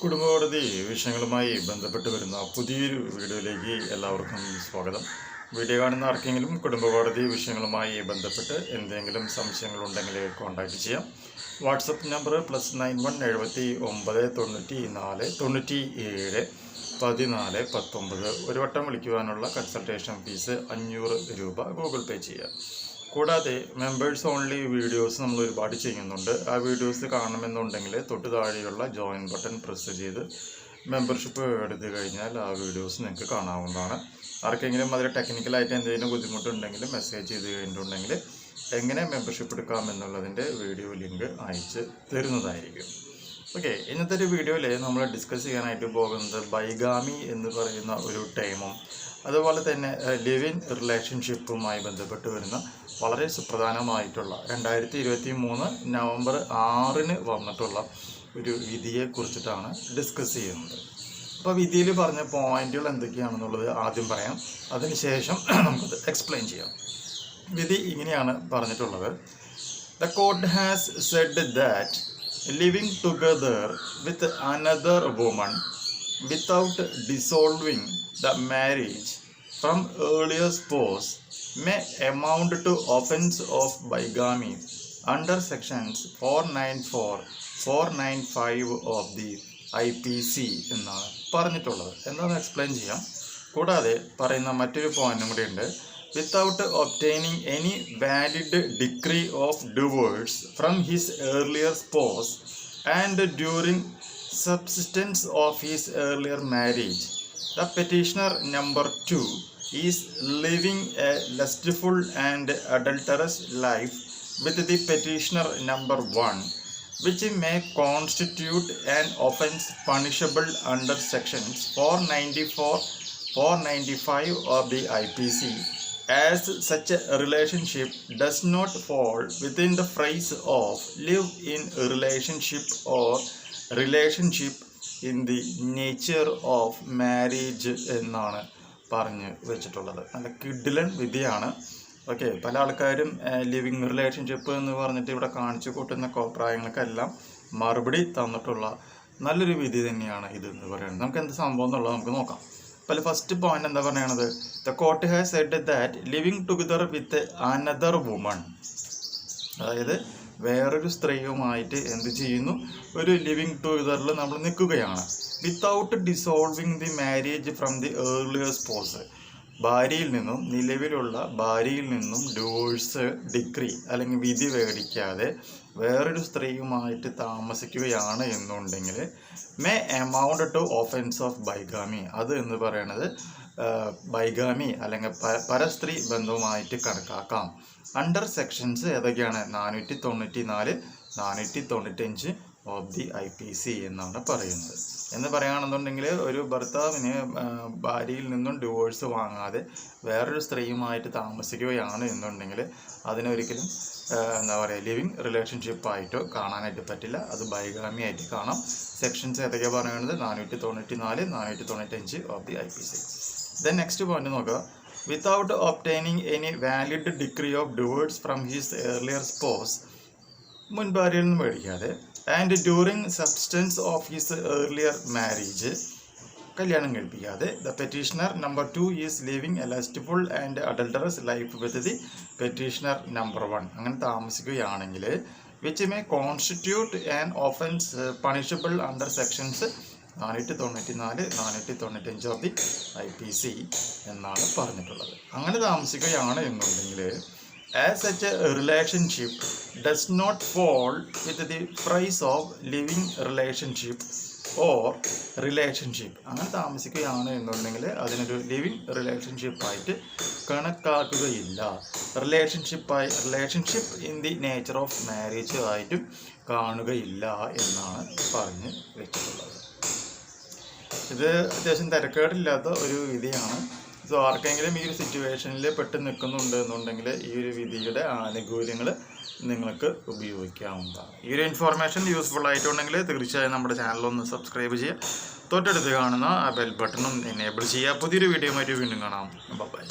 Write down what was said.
കുടുംബകോടതി വിഷയങ്ങളുമായി ബന്ധപ്പെട്ട് വരുന്ന പുതിയൊരു വീഡിയോയിലേക്ക് എല്ലാവർക്കും സ്വാഗതം. വീഡിയോ കാണുന്ന ആർക്കെങ്കിലും കുടുംബകോടതി വിഷയങ്ങളുമായി ബന്ധപ്പെട്ട് എന്തെങ്കിലും സംശയങ്ങളുണ്ടെങ്കിൽ കോൺടാക്റ്റ് ചെയ്യാം. വാട്സപ്പ് നമ്പർ +91 79 94 97 14 ഒരു വട്ടം വിളിക്കുവാനുള്ള കൺസൾട്ടേഷൻ ഫീസ് 500 രൂപ ഗൂഗിൾ പേ ചെയ്യാം. കൂടാതെ മെമ്പേഴ്സ് ഓൺലി വീഡിയോസ് നമ്മൾ ഒരുപാട് ചെയ്യുന്നുണ്ട്. ആ വീഡിയോസ് കാണണമെന്നുണ്ടെങ്കിൽ തൊട്ട് താഴെയുള്ള ജോയിൻ ബട്ടൺ പ്രസ് ചെയ്ത് മെമ്പർഷിപ്പ് എടുത്തു കഴിഞ്ഞാൽ ആ വീഡിയോസ് നിങ്ങൾക്ക് കാണാവുന്നതാണ്. ആർക്കെങ്കിലും അതിൽ ടെക്നിക്കലായിട്ട് എന്തെങ്കിലും ബുദ്ധിമുട്ടുണ്ടെങ്കിൽ മെസ്സേജ് ചെയ്ത് കഴിഞ്ഞിട്ടുണ്ടെങ്കിൽ എങ്ങനെ മെമ്പർഷിപ്പ് എടുക്കാമെന്നുള്ളതിൻ്റെ വീഡിയോ ലിങ്ക് അയച്ച് തരുന്നതായിരിക്കും. ഓക്കെ, ഇന്നത്തെ ഒരു വീഡിയോയിൽ നമ്മൾ ഡിസ്കസ് ചെയ്യാനായിട്ട് പോകുന്നത് ബൈഗാമി എന്ന് പറയുന്ന ഒരു ടൈമും അതുപോലെ തന്നെ ലിവ് ഇൻ റിലേഷൻഷിപ്പുമായി ബന്ധപ്പെട്ട് വരുന്ന വളരെ സുപ്രധാനമായിട്ടുള്ള 2023 നവംബർ 6 വന്നിട്ടുള്ള ഒരു വിധിയെ കുറിച്ചിട്ടാണ് ഡിസ്കസ് ചെയ്യുന്നത്. അപ്പോൾ വിധിയിൽ പറഞ്ഞ പോയിന്റുകൾ എന്തൊക്കെയാണെന്നുള്ളത് ആദ്യം പറയാം, അതിനുശേഷം നമുക്കത് എക്സ്പ്ലെയിൻ ചെയ്യാം. വിധി ഇങ്ങനെയാണ് പറഞ്ഞിട്ടുള്ളത്: the court has said that living together with another woman without dissolving the marriage from earlier spouse may amount to offense of bigamy under sections 494, 495 of the IPC എന്നാണ് പറഞ്ഞിട്ടുള്ളത്. എന്താണെന്ന് എക്സ്പ്ലെയിൻ ചെയ്യാം. കൂടാതെ പറയുന്ന മറ്റൊരു പോയിന്റും കൂടി ഉണ്ട്: without obtaining any valid decree of divorce from his earlier spouse and during subsistence of his earlier marriage, the petitioner number 2 is living a lustful and adulterous life with the petitioner number 1, which may constitute an offence punishable under sections 494, 495 of the IPC, as such a relationship does not fall within the phrase of live-in relationship or relationship in the nature of marriage എന്നാണ് പറഞ്ഞു വെച്ചിട്ടുള്ളത്. നല്ല കിഡിലൻ വിധിയാണ്. Okay, പല ആൾക്കാരും living relationship എന്ന് പറഞ്ഞിട്ട് ഇവിടെ കാണിച്ചു കൂട്ടുന്ന അഭിപ്രായങ്ങൾക്കെല്ലാം മറുപടി തന്നിട്ടുള്ള നല്ലൊരു വിധി തന്നെയാണ് ഇത് എന്ന് പറയുന്നത്. നമുക്ക് എന്ത് സംഭവം എന്നുള്ളത് നമുക്ക് നോക്കാം. അപ്പോൾ ഫസ്റ്റ് പോയിന്റ് എന്താ പറയണത്? The court has said that living together with another woman, അതായത് വേറൊരു സ്ത്രീയുമായിട്ട് എന്ത് ചെയ്യുന്നു, ഒരു ലിവിങ് ടുഗദറിൽ നമ്മൾ നിൽക്കുകയാണ്. Without dissolving the marriage from the earlier spouse, ഭാര്യയിൽ നിന്നും നിലവിലുള്ള ഭാര്യയിൽ നിന്നും ഡിവോഴ്സ് ഡിഗ്രി അല്ലെങ്കിൽ വിധി മേടിക്കാതെ വേറൊരു സ്ത്രീയുമായിട്ട് താമസിക്കുകയാണ് എന്നുണ്ടെങ്കിൽ may amount to offence of ബൈഗാമി, അത് എന്ന് പറയുന്നത് ബൈഗാമി അല്ലെങ്കിൽ പരസ്ത്രീ ബന്ധവുമായിട്ട് കണക്കാക്കാം. അണ്ടർ സെക്ഷൻസ് ഏതൊക്കെയാണ്? 494, 495 ഓഫ് ദി IPC എന്നാണ് പറയുന്നത്. എന്ന് പറയുകയാണെന്നുണ്ടെങ്കിൽ ഒരു ഭർത്താവിന് ഭാര്യയിൽ നിന്നും ഡിവോഴ്സ് വാങ്ങാതെ വേറൊരു സ്ത്രീയുമായിട്ട് താമസിക്കുകയാണ് എന്നുണ്ടെങ്കിൽ അതിനൊരിക്കലും എന്താ പറയുക, ലിവിങ് റിലേഷൻഷിപ്പായിട്ടോ കാണാനായിട്ട് പറ്റില്ല. അത് ബൈഗാമി ആയിട്ട് കാണാം. സെക്ഷൻസ് ഏതൊക്കെയാണ് പറയുന്നത്? 494, 495 of the IPC. Then next point നോക്കുക: without obtaining any valid degree of divorce from his earlier spouse, മുൻ ഭാര്യയിൽ നിന്ന് മേടിക്കാതെ, and during substance of his earlier marriage, കല്യാണം കഴിപ്പിക്കാതെ, the petitioner number 2 is living a lustful and adulterous life with the petitioner number 1, അങ്ങനെ താമസിക്കുകയാണെങ്കിൽ which may constitute an offence punishable under sections 494, 495 of the IPC എന്നാണ് പറഞ്ഞിട്ടുള്ളത്. അങ്ങനെ താമസിക്കുകയാണ് എന്നുണ്ടെങ്കിൽ as such a relationship does not fall with the phrase of living relationship or relationship, അങ്ങനെ താമസിക്കുകയാണ് എന്നുണ്ടെങ്കിൽ അതിനൊരു ലിവിങ് റിലേഷൻഷിപ്പായിട്ട് കണക്കാക്കുകയില്ല. Relationship in the nature of marriage ആയിട്ടും കാണുകയില്ല എന്നാണ് പറഞ്ഞ് വെച്ചിട്ടുള്ളത്. ഇത് അത്യാവശ്യം തിരക്കേടില്ലാത്ത ഒരു വിധിയാണ്. സോ ആർക്കെങ്കിലും ഈ ഒരു സിറ്റുവേഷനിൽ പെട്ട് നിൽക്കുന്നുണ്ട് എന്നുണ്ടെങ്കിൽ ഈ ഒരു വിധിയുടെ ആനുകൂല്യങ്ങൾ നിങ്ങൾക്ക് ഉപയോഗിക്കാവുന്നതാണ്. ഈ ഒരു ഇൻഫോർമേഷൻ യൂസ്ഫുൾ ആയിട്ടുണ്ടെങ്കിൽ തീർച്ചയായും നമ്മുടെ ചാനലൊന്ന് സബ്സ്ക്രൈബ് ചെയ്യുക. തൊട്ടടുത്ത് കാണുന്ന ആ ബെൽ ബട്ടണും എനേബിൾ ചെയ്യുക. പുതിയൊരു വീഡിയോയുമായിട്ട് വീണ്ടും കാണാം. ബൈ.